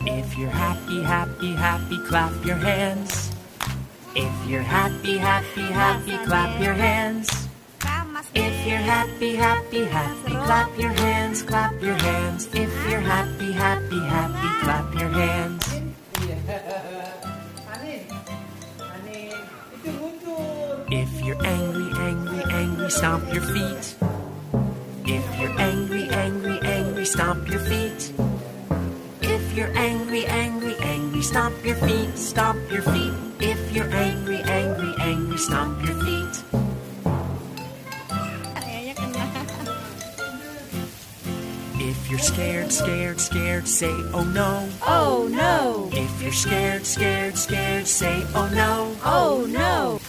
If you're happy, happy, happy, clap your hands. If you're happy, happy, happy, clap your hands. If you're happy, happy, happy, clap your hands, clap your hands. If you're happy, happy, happy, clap your hands. If you're angry, angry, angry, stomp your feet. If you're angry, angry, angry, stomp your feet. If you're angry, angry, angry, stomp your feet, stomp your feet. If you're angry, angry, angry, stomp your feet. If you're scared, scared, scared, say oh no. Oh no. If you're scared, scared, scared, say oh no. Oh no.